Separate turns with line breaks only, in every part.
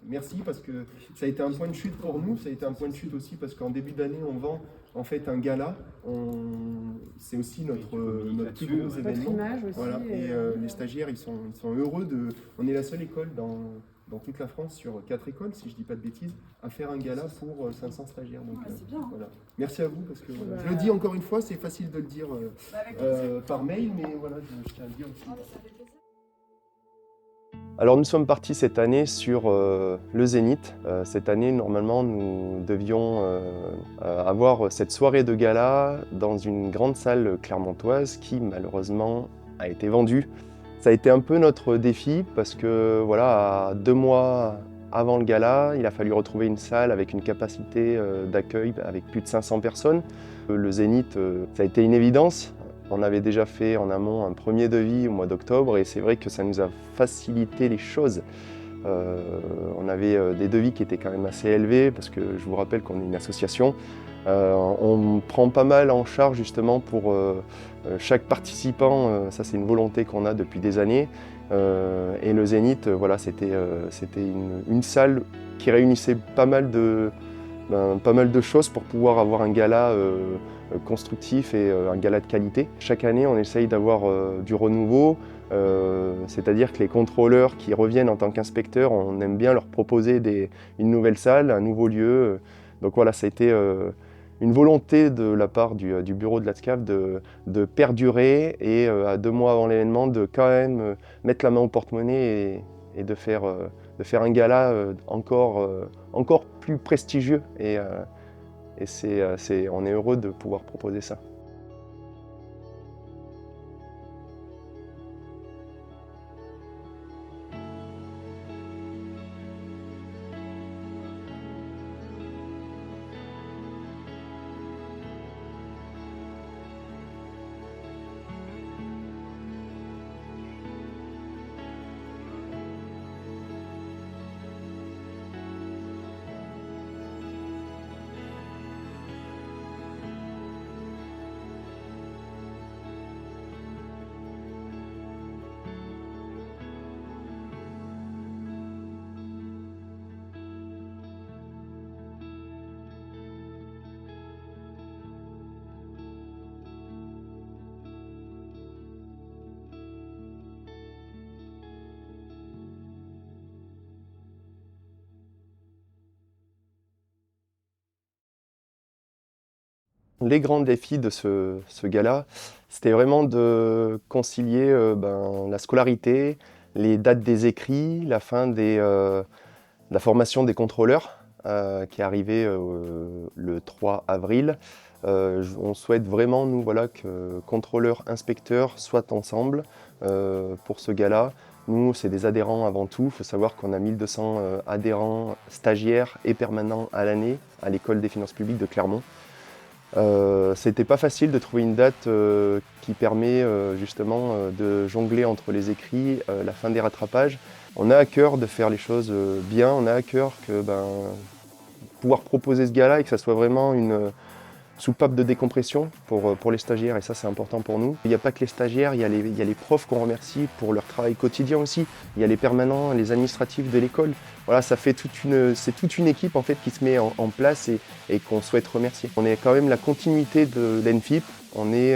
Merci parce que ça a été un point de chute pour nous, ça a été un point de chute aussi parce qu'en début d'année, on vend en fait un gala. C'est aussi notre plus gros
Votre
événement.
image aussi.
Voilà. Et les stagiaires, ils sont heureux de. On est la seule école dans toute la France, sur 4 écoles, si je ne dis pas de bêtises, à faire un gala pour 500 stagiaires. Donc,
c'est bien.
voilà. Merci à vous, parce que je le dis encore une fois, c'est facile de le dire par mail, mais voilà, je tiens à le dire aussi.
Alors nous sommes partis cette année sur le Zénith. Cette année, normalement, nous devions avoir cette soirée de gala dans une grande salle clermontoise qui, malheureusement, a été vendue. Ça a été un peu notre défi parce que, voilà, à 2 mois avant le gala, il a fallu retrouver une salle avec une capacité d'accueil avec plus de 500 personnes. Le Zénith, ça a été une évidence. On avait déjà fait en amont un premier devis au mois d'octobre et c'est vrai que ça nous a facilité les choses. On avait des devis qui étaient quand même assez élevés parce que je vous rappelle qu'on est une association. On prend pas mal en charge justement pour chaque participant, ça c'est une volonté qu'on a depuis des années. Et le Zénith, voilà, c'était une salle qui réunissait pas mal de choses pour pouvoir avoir un gala constructif et un gala de qualité. Chaque année, on essaye d'avoir du renouveau, c'est-à-dire que les contrôleurs qui reviennent en tant qu'inspecteurs, on aime bien leur proposer une nouvelle salle, un nouveau lieu. Donc voilà, ça a été une volonté de la part du bureau de l'ATSCAF de perdurer et à 2 mois avant l'événement, de quand même mettre la main au porte-monnaie et de faire un gala encore plus prestigieux. Et on est heureux de pouvoir proposer ça. Les grands défis de ce gala, c'était vraiment de concilier la scolarité, les dates des écrits, la fin de la formation des contrôleurs qui est arrivée le 3 avril. On souhaite vraiment, nous, voilà, que contrôleurs, inspecteurs soient ensemble pour ce gala. Nous, c'est des adhérents avant tout. Il faut savoir qu'on a 1200 adhérents stagiaires et permanents à l'année à l'École des finances publiques de Clermont. C'était pas facile de trouver une date qui permet justement de jongler entre les écrits, la fin des rattrapages. On a à cœur de faire les choses bien, on a à cœur que pouvoir proposer ce gala et que ça soit vraiment une soupape de décompression pour les stagiaires, et ça c'est important pour nous. Il n'y a pas que les stagiaires, il y a les profs qu'on remercie pour leur travail quotidien aussi. Il y a les permanents, les administratifs de l'école. Voilà, c'est toute une équipe en fait qui se met en place et qu'on souhaite remercier. On est quand même la continuité de l'ENFIP. On est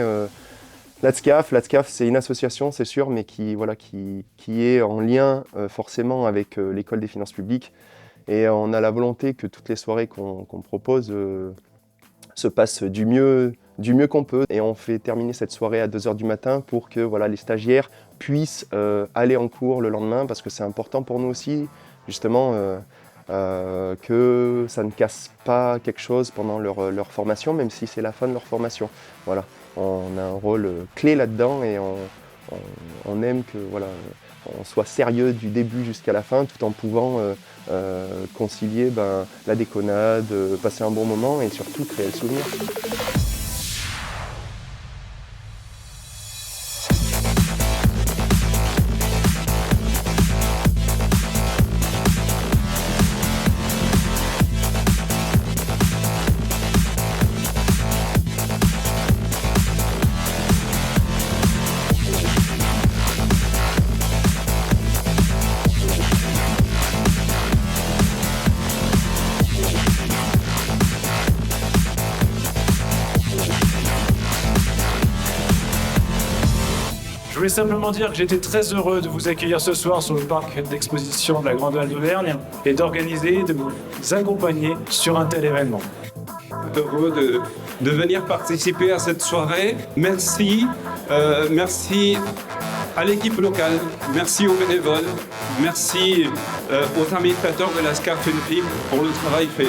l'ATSCAF. L'ATSCAF, c'est une association, c'est sûr, mais qui est en lien forcément avec l'École des finances publiques. Et on a la volonté que toutes les soirées qu'on propose se passent du mieux qu'on peut. Et on fait terminer cette soirée à 2h du matin pour que les stagiaires puissent aller en cours le lendemain, parce que c'est important pour nous aussi, justement, que ça ne casse pas quelque chose pendant leur formation, même si c'est la fin de leur formation. Voilà. On a un rôle clé là-dedans et on aime que on soit sérieux du début jusqu'à la fin, tout en pouvant concilier la déconnade, passer un bon moment et surtout créer le souvenir.
voulais simplement dire que j'étais très heureux de vous accueillir ce soir sur le parc d'exposition de la Grande Halle d'Auvergne et d'organiser, de vous accompagner sur un tel événement.
Heureux de venir participer à cette soirée. Merci, merci à l'équipe locale, merci aux bénévoles, merci aux administrateurs de la SCAF Film pour le travail fait.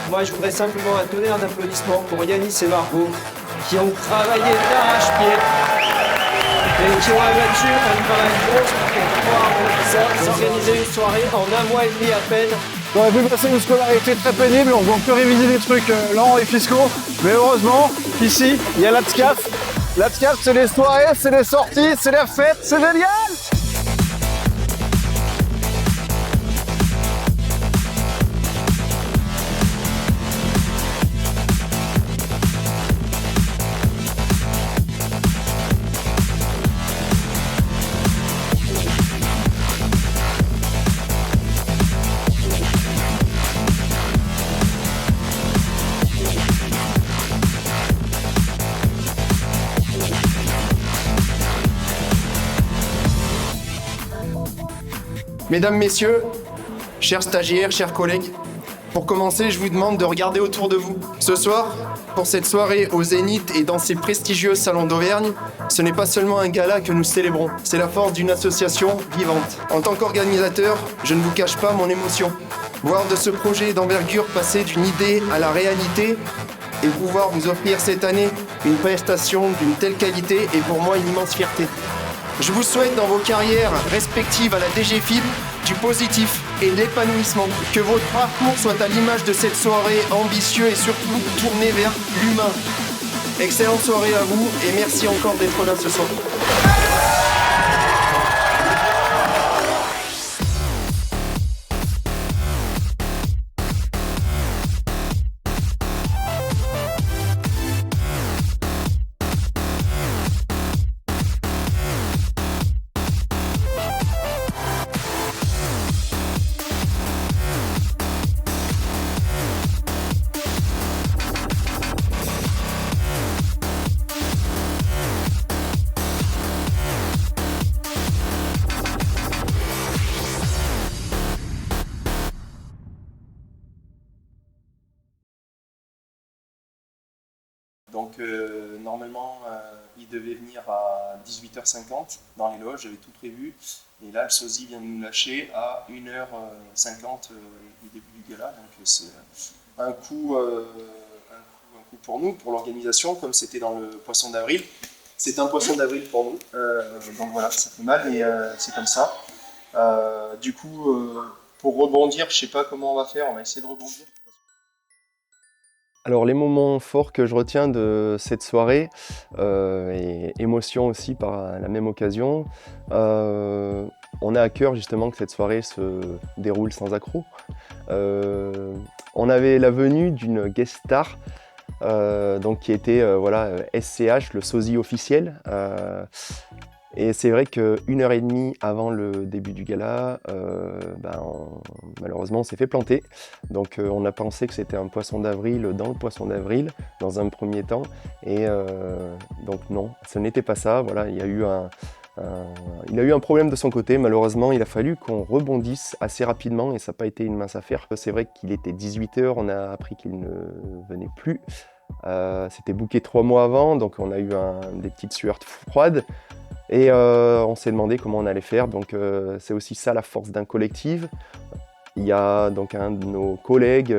Moi, je voudrais simplement un tonnerre d'applaudissements pour Yanis et Margot, qui ont travaillé d'arrache-pied et qui ont abattu un travail gros pour pouvoir s'organiser une soirée en 1 mois et demi à peine.
On aurait pu passer une scolarité très pénible, on va que réviser des trucs lents et fiscaux, mais heureusement, ici, il y a l'ATSCAF. L'ATSCAF, c'est les soirées, c'est les sorties, c'est les fêtes, c'est génial!
Mesdames, Messieurs, chers stagiaires, chers collègues, pour commencer, je vous demande de regarder autour de vous. Ce soir, pour cette soirée au Zénith et dans ces prestigieux salons d'Auvergne, ce n'est pas seulement un gala que nous célébrons, c'est la force d'une association vivante. En tant qu'organisateur, je ne vous cache pas mon émotion. Voir de ce projet d'envergure passer d'une idée à la réalité et pouvoir vous offrir cette année une prestation d'une telle qualité est pour moi une immense fierté. Je vous souhaite dans vos carrières respectives à la DGFIP du positif et de l'épanouissement. Que votre parcours soit à l'image de cette soirée ambitieux et surtout tourné vers l'humain. Excellente soirée à vous et merci encore d'être là ce soir.
Donc normalement, il devait venir à 18h50 dans les loges, j'avais tout prévu. Et là, le sosie vient de nous lâcher à 1h50 du début du gala. Donc c'est un coup pour nous, pour l'organisation, comme c'était dans le Poisson d'avril. C'est un Poisson d'avril pour nous. Donc voilà, ça fait mal, mais c'est comme ça. Du coup, pour rebondir, je ne sais pas comment on va faire, on va essayer de rebondir.
Alors les moments forts que je retiens de cette soirée, et émotion aussi par la même occasion, on a à cœur justement que cette soirée se déroule sans accroc. On avait la venue d'une guest star, donc qui était SCH, le sosie officiel. Et c'est vrai qu'1 heure et demie avant le début du gala, malheureusement on s'est fait planter. Donc on a pensé que c'était un poisson d'avril dans le poisson d'avril, dans un premier temps. Et donc non, ce n'était pas ça. Voilà, il a eu un problème de son côté, malheureusement il a fallu qu'on rebondisse assez rapidement et ça n'a pas été une mince affaire. C'est vrai qu'il était 18h, on a appris qu'il ne venait plus. C'était booké 3 mois avant, donc on a eu des petites sueurs froides. Et on s'est demandé comment on allait faire, donc c'est aussi ça la force d'un collectif. Il y a donc un de nos collègues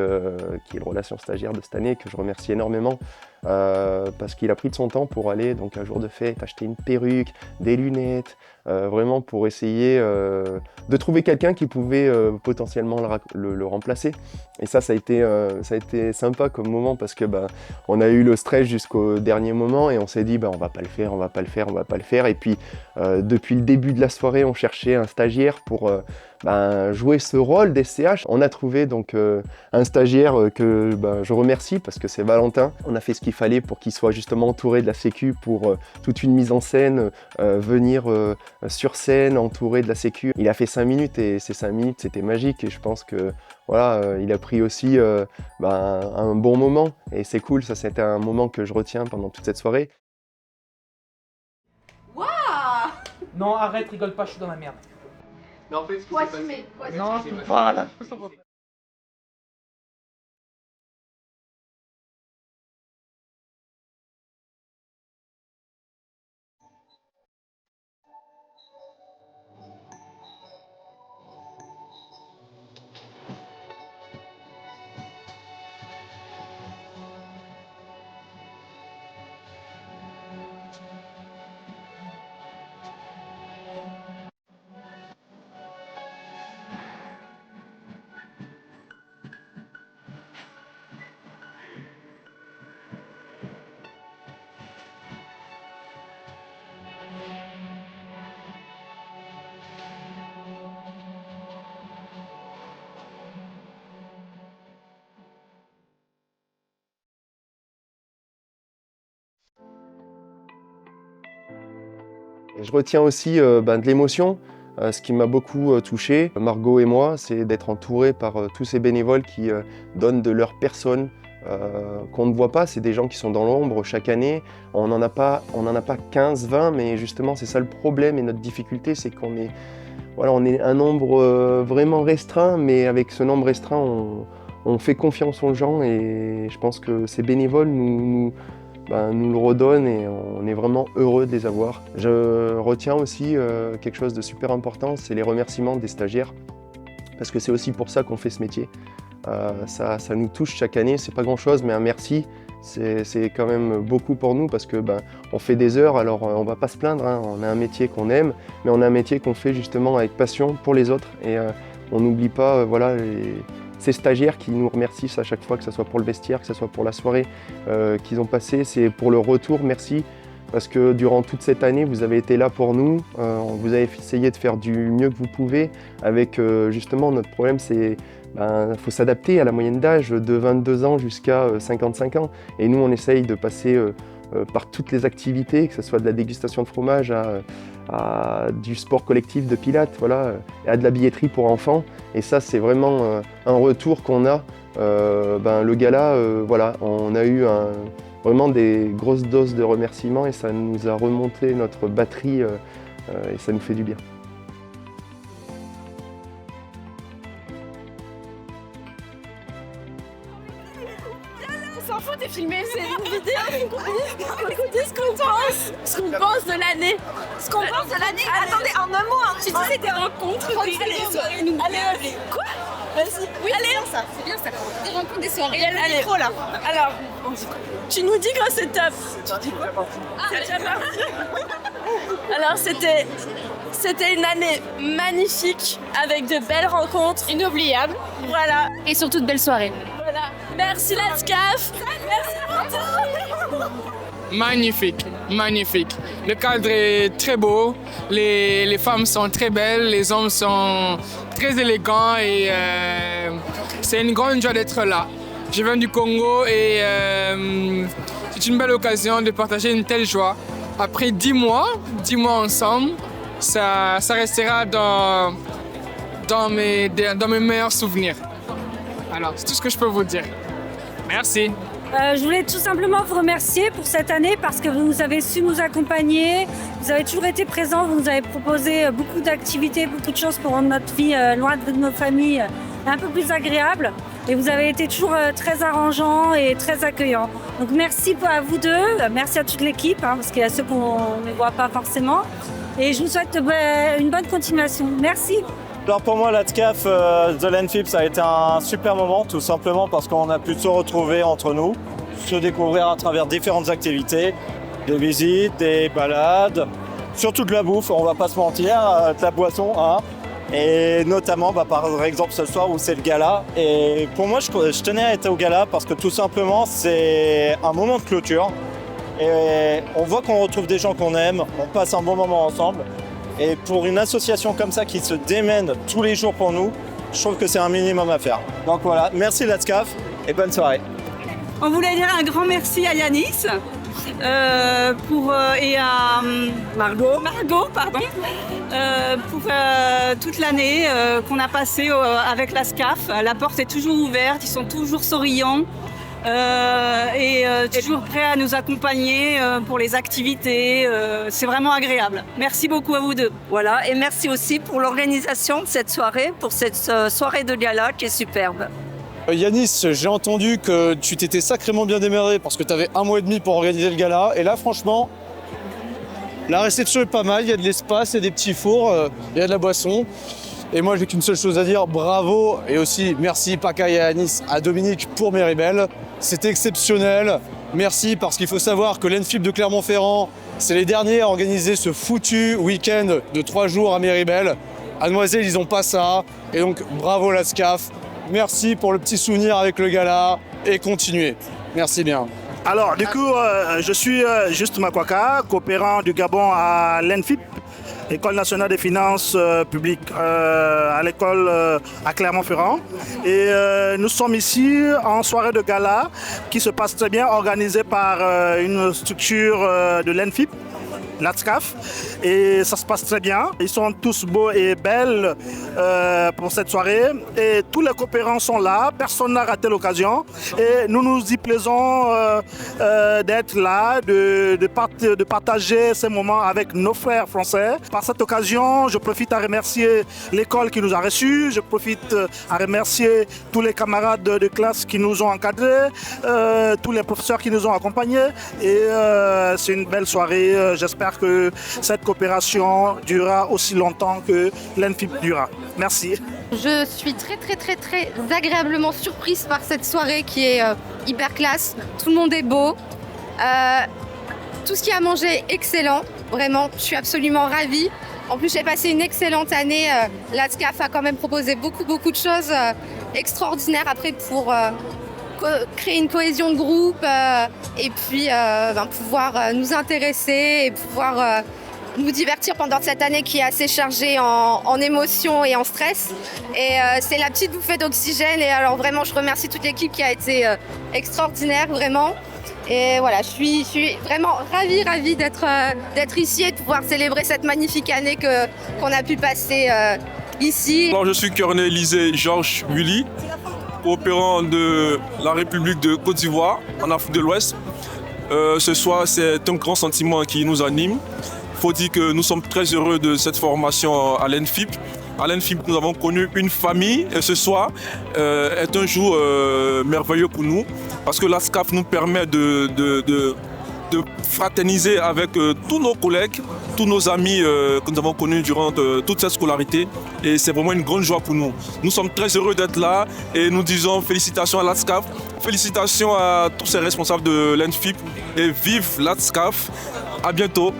qui est le relation stagiaire de cette année, que je remercie énormément, parce qu'il a pris de son temps pour aller donc un jour de fête, acheter une perruque, des lunettes, vraiment pour essayer de trouver quelqu'un qui pouvait potentiellement le remplacer. Et ça a été sympa comme moment parce que on a eu le stress jusqu'au dernier moment et on s'est dit on va pas le faire, on va pas le faire, on va pas le faire. Et puis depuis le début de la soirée, on cherchait un stagiaire pour jouer ce rôle d'SCH. On a trouvé donc un stagiaire que je remercie parce que c'est Valentin. On a fait ce qu'il fallait pour qu'il soit justement entouré de la sécu pour toute une mise en scène, venir sur scène entouré de la sécu. Il a fait 5 minutes et ces 5 minutes c'était magique et je pense que voilà, il a pris aussi un bon moment et c'est cool, ça c'était un moment que je retiens pendant toute cette soirée.
Waouh! Non, arrête, rigole pas, je suis dans la merde.
Mais en fait,
Faut assumer.
Non, voilà.
Et je retiens aussi de l'émotion. Ce qui m'a beaucoup touché, Margot et moi, c'est d'être entouré par tous ces bénévoles qui donnent de leur personne, qu'on ne voit pas. C'est des gens qui sont dans l'ombre chaque année. On n'en a pas 15, 20, mais justement c'est ça le problème et notre difficulté, c'est qu'on est, voilà, on est un nombre vraiment restreint, mais avec ce nombre restreint, on fait confiance aux gens et je pense que ces bénévoles nous le redonnent et on est vraiment heureux de les avoir. Je retiens aussi quelque chose de super important, c'est les remerciements des stagiaires, parce que c'est aussi pour ça qu'on fait ce métier. Ça nous touche chaque année, c'est pas grand chose, mais un merci, c'est quand même beaucoup pour nous, parce que on fait des heures, alors on va pas se plaindre, hein, on a un métier qu'on aime, mais on a un métier qu'on fait justement avec passion pour les autres, et on n'oublie pas ces stagiaires qui nous remercient à chaque fois, que ce soit pour le vestiaire, que ce soit pour la soirée qu'ils ont passée, c'est pour le retour, merci. Parce que durant toute cette année, vous avez été là pour nous, vous avez essayé de faire du mieux que vous pouvez. Avec justement, notre problème, c'est faut s'adapter à la moyenne d'âge de 22 ans jusqu'à 55 ans. Et nous, on essaye de passer par toutes les activités, que ce soit de la dégustation de fromage à du sport collectif de pilates, voilà, à de la billetterie pour enfants. Et ça, c'est vraiment un retour qu'on a. Le gala, voilà, on a eu vraiment des grosses doses de remerciements et ça nous a remonté notre batterie et ça nous fait du bien.
On s'en fout, t'es filmé, c'est une vidéo. On dit ce qu'on pense de l'année. Ce qu'on pense de l'année. Attendez, en un mot, tu dis c'était rencontres, allez. Quoi? Vas-y. Oui, allez, c'est bien ça. Des rencontres, des soirées. Allez, trop là. Alors, tu nous dis que c'est top. Tu dis quoi? C'est déjà parti. Alors, c'était une année magnifique avec de belles rencontres. Inoubliables. Voilà. Et surtout de belles soirées. Voilà. Merci l'ASCAF. Merci pour tout.
Magnifique, magnifique. Le cadre est très beau, les femmes sont très belles, les hommes sont très élégants et c'est une grande joie d'être là. Je viens du Congo et c'est une belle occasion de partager une telle joie. Après 10 mois ensemble, ça restera dans mes meilleurs souvenirs. Alors, c'est tout ce que je peux vous dire. Merci.
Je voulais tout simplement vous remercier pour cette année parce que vous avez su nous accompagner, vous avez toujours été présents, vous nous avez proposé beaucoup d'activités, beaucoup de choses pour rendre notre vie loin de nos familles un peu plus agréable. Et vous avez été toujours très arrangeants et très accueillants. Donc merci à vous deux, merci à toute l'équipe, parce qu'il y a ceux qu'on ne voit pas forcément. Et je vous souhaite une bonne continuation. Merci.
Alors pour moi, l'ATCAF The Landfip, ça a été un super moment, tout simplement parce qu'on a pu se retrouver entre nous, se découvrir à travers différentes activités, des visites, des balades, surtout de la bouffe, on va pas se mentir, de la boisson, hein. Et notamment par exemple ce soir où c'est le gala. Et pour moi, je tenais à être au gala parce que tout simplement, c'est un moment de clôture. Et on voit qu'on retrouve des gens qu'on aime, on passe un bon moment ensemble. Et pour une association comme ça qui se démène tous les jours pour nous, je trouve que c'est un minimum à faire. Donc voilà, merci l'ATCAF et bonne soirée.
On voulait dire un grand merci à Yanis et à Margot, pardon, pour toute l'année qu'on a passée avec l'ASCAF. La porte est toujours ouverte, ils sont toujours souriants. et toujours prêt à nous accompagner pour les activités. C'est vraiment agréable. Merci beaucoup à vous deux.
Voilà, et merci aussi pour l'organisation de cette soirée, pour cette soirée de gala qui est superbe.
Yanis, j'ai entendu que tu t'étais sacrément bien démerdé parce que tu avais 1 mois et demi pour organiser le gala. Et là, franchement, la réception est pas mal. Il y a de l'espace, il y a des petits fours, il y a de la boisson. Et moi, j'ai qu'une seule chose à dire, bravo. Et aussi, merci Paka et Yanis, à Dominique pour Méribel. C'était exceptionnel. Merci parce qu'il faut savoir que l'ENFIP de Clermont-Ferrand, c'est les derniers à organiser ce foutu week-end de 3 jours à Méribel. À Noiselle, ils n'ont pas ça. Et donc, bravo la SCAF. Merci pour le petit souvenir avec le gala et continuez. Merci bien.
Alors, du coup, je suis Juste Makwaka, coopérant du Gabon à l'ENFIP, École nationale des finances publiques, à l'école à Clermont-Ferrand. Et nous sommes ici en soirée de gala qui se passe très bien, organisée par une structure de l'ENFIP, l'ATSCAF, et ça se passe très bien. Ils sont tous beaux et belles pour cette soirée et tous les coopérants sont là, personne n'a raté l'occasion et nous nous y plaisons d'être là, de partager ces moments avec nos frères français. Par cette occasion, je profite à remercier l'école qui nous a reçus, je profite à remercier tous les camarades de classe qui nous ont encadrés, tous les professeurs qui nous ont accompagnés et c'est une belle soirée, j'espère que cette coopération durera aussi longtemps que l'ENFIP durera. Merci.
Je suis très agréablement surprise par cette soirée qui est hyper classe. Tout le monde est beau. Tout ce qu'il y a à manger est excellent. Vraiment, je suis absolument ravie. En plus, j'ai passé une excellente année. L'ATSCAF a quand même proposé beaucoup de choses extraordinaires après pour créer une cohésion de groupe et puis pouvoir nous intéresser et pouvoir nous divertir pendant cette année qui est assez chargée en émotions et en stress. Et c'est la petite bouffée d'oxygène. Et alors vraiment, je remercie toute l'équipe qui a été extraordinaire, vraiment. Et voilà, je suis vraiment ravie d'être ici et de pouvoir célébrer cette magnifique année qu'on a pu passer ici.
Alors, je suis Colonel Lisée Georges Willy, coopérant de la République de Côte d'Ivoire en Afrique de l'Ouest. Ce soir, c'est un grand sentiment qui nous anime. Il faut dire que nous sommes très heureux de cette formation à l'ENFIP. À l'ENFIP, nous avons connu une famille et ce soir est un jour merveilleux pour nous parce que l'ATSCAF nous permet de fraterniser avec tous nos collègues, tous nos amis que nous avons connus durant toute cette scolarité et c'est vraiment une grande joie pour nous. Nous sommes très heureux d'être là et nous disons félicitations à l'ATSCAF, félicitations à tous ces responsables de l'ENFIP et vive l'ATSCAF. À bientôt.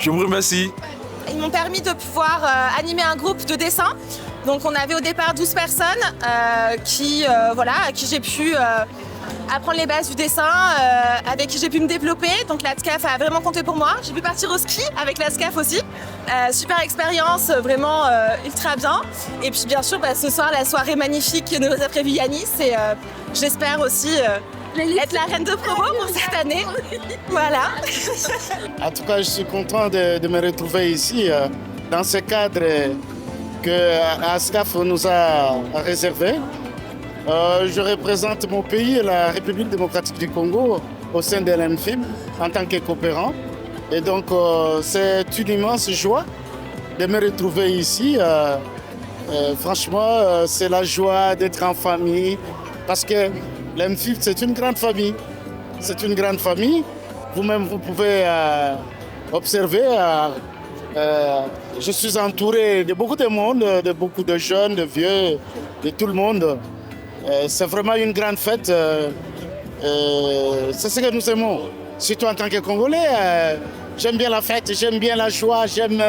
Je vous remercie.
Ils m'ont permis de pouvoir animer un groupe de dessin. Donc on avait au départ 12 personnes à qui j'ai pu apprendre les bases du dessin, avec qui j'ai pu me développer. Donc l'ATSCAF a vraiment compté pour moi. J'ai pu partir au ski avec l'ATSCAF aussi. Super expérience, vraiment ultra bien. Et puis bien sûr, ce soir, la soirée magnifique que nous a prévue Yanis. Et j'espère aussi être la reine de promo pour cette année. Voilà.
En tout cas, je suis content de me retrouver ici dans ce cadre que l'ATSCAF nous a réservé. Je représente mon pays, la République démocratique du Congo, au sein de l'ENFIP en tant que coopérant. Et donc, c'est une immense joie de me retrouver ici. Franchement, c'est la joie d'être en famille parce que l'ENFIP, c'est une grande famille. C'est une grande famille. Vous-même, vous pouvez observer. Je suis entouré de beaucoup de monde, de beaucoup de jeunes, de vieux, de tout le monde. C'est vraiment une grande fête. C'est ce que nous aimons. Surtout en tant que Congolais, j'aime bien la fête, j'aime bien la joie, j'aime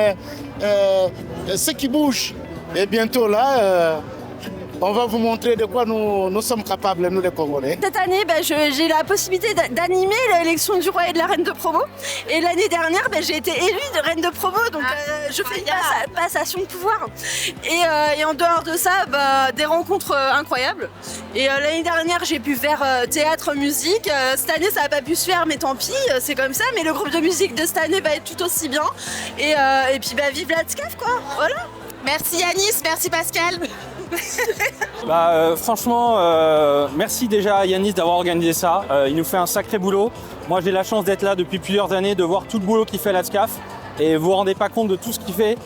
ce qui bouge. Et bientôt là, on va vous montrer de quoi nous sommes capables, nous les Congolais.
Cette année, j'ai la possibilité d'animer l'élection du roi et de la reine de promo. Et l'année dernière, j'ai été élue de reine de promo, donc je fais une passation de pouvoir. Et en dehors de ça, des rencontres incroyables. Et l'année dernière, j'ai pu faire théâtre, musique. Cette année, ça n'a pas pu se faire, mais tant pis, c'est comme ça. Mais le groupe de musique de cette année va être tout aussi bien. Et puis, vive l'ATSCAF, quoi. Voilà.
Merci Yanis, merci Pascal.
Franchement, merci déjà à Yanis d'avoir organisé ça. Il nous fait un sacré boulot. Moi, j'ai la chance d'être là depuis plusieurs années, de voir tout le boulot qu'il fait la SCAF. Et vous vous rendez pas compte de tout ce qu'il fait.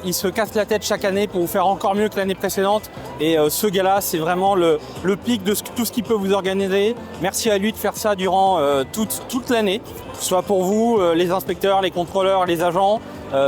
Il se casse la tête chaque année pour vous faire encore mieux que l'année précédente. Et ce gars-là, c'est vraiment le pic de tout ce qu'il peut vous organiser. Merci à lui de faire ça durant toute l'année, que ce soit pour vous, les inspecteurs, les contrôleurs, les agents.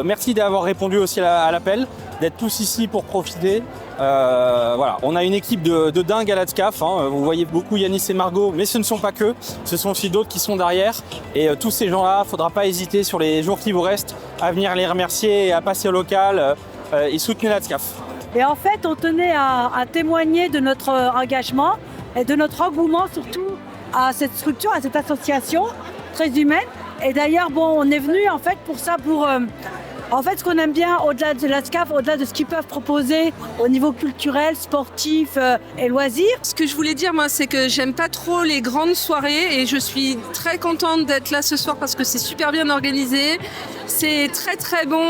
Merci d'avoir répondu aussi à l'appel, d'être tous ici pour profiter. Voilà, on a une équipe de dingue à la SCAF. Vous voyez beaucoup Yanis et Margot, mais ce ne sont pas qu'eux. Ce sont aussi d'autres qui sont derrière. Et tous ces gens-là, il ne faudra pas hésiter sur les jours qui vous restent à venir les remercier et à passer au local et soutenir la SCAF.
Et en fait, on tenait à témoigner de notre engagement et de notre engouement surtout à cette structure, à cette association très humaine. Et d'ailleurs, on est venu en fait pour ça, en fait, ce qu'on aime bien, au-delà de la SCAF, au-delà de ce qu'ils peuvent proposer au niveau culturel, sportif et loisirs.
Ce que je voulais dire, moi, c'est que j'aime pas trop les grandes soirées et je suis très contente d'être là ce soir parce que c'est super bien organisé. C'est très très bon.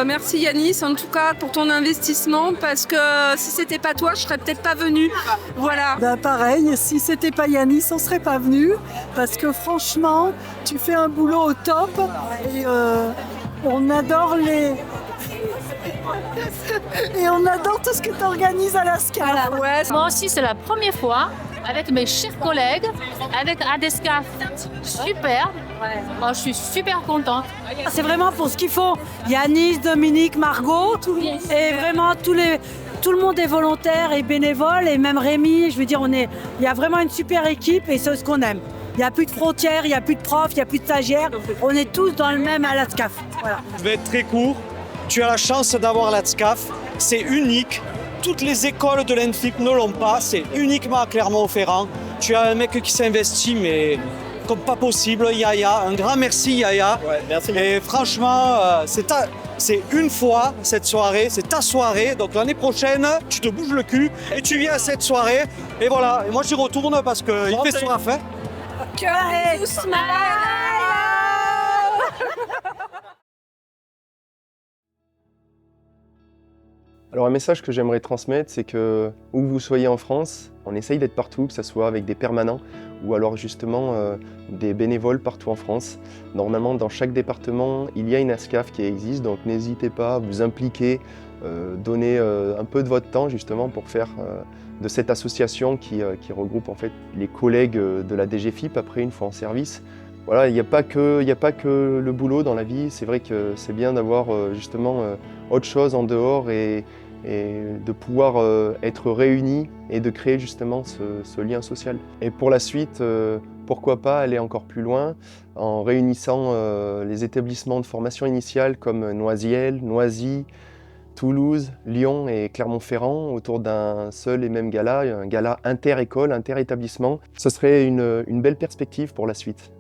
Merci Yanis, en tout cas, pour ton investissement parce que si c'était pas toi, je serais peut-être pas venue. Voilà.
Pareil, si c'était pas Yanis, on serait pas venu parce que franchement, tu fais un boulot au top et on adore et on adore tout ce que tu organises à la SCAF.
Moi aussi, c'est la première fois avec mes chers collègues, avec ADESCAF. Super. Moi, je suis super contente.
C'est vraiment pour ce qu'il faut. Yanis, Dominique, Margot, et vraiment tout le monde est volontaire et bénévole, et même Rémi, je veux dire, il y a vraiment une super équipe et c'est ce qu'on aime. Il n'y a plus de frontières, il n'y a plus de profs, il n'y a plus de stagiaires. On est tous dans le même à la SCAF. Voilà.
Je vais être très court. Tu as la chance d'avoir la SCAF. C'est unique. Toutes les écoles de l'ENFIP ne l'ont pas. C'est uniquement à Clermont-Ferrand. Tu as un mec qui s'investit, mais comme pas possible. Yaya, un grand merci Yaya. Ouais, merci. Et franchement, c'est une fois cette soirée, c'est ta soirée. Donc l'année prochaine, tu te bouges le cul et tu viens à cette soirée. Et voilà. Et moi j'y retourne parce qu'il fait soif. Hein.
Alors un message que j'aimerais transmettre, c'est que où vous soyez en France, on essaye d'être partout, que ce soit avec des permanents ou alors justement des bénévoles partout en France. Normalement, dans chaque département, il y a une ASCAF qui existe, donc n'hésitez pas à vous impliquer, donner un peu de votre temps justement pour faire de cette association qui regroupe en fait les collègues de la DGFIP après une fois en service. Voilà, il n'y a pas que le boulot dans la vie, c'est vrai que c'est bien d'avoir justement autre chose en dehors et de pouvoir être réunis et de créer justement ce lien social. Et pour la suite, pourquoi pas aller encore plus loin en réunissant les établissements de formation initiale comme Noisiel, Noisy, Toulouse, Lyon et Clermont-Ferrand autour d'un seul et même gala, un gala inter-école, inter-établissement. Ce serait une belle perspective pour la suite.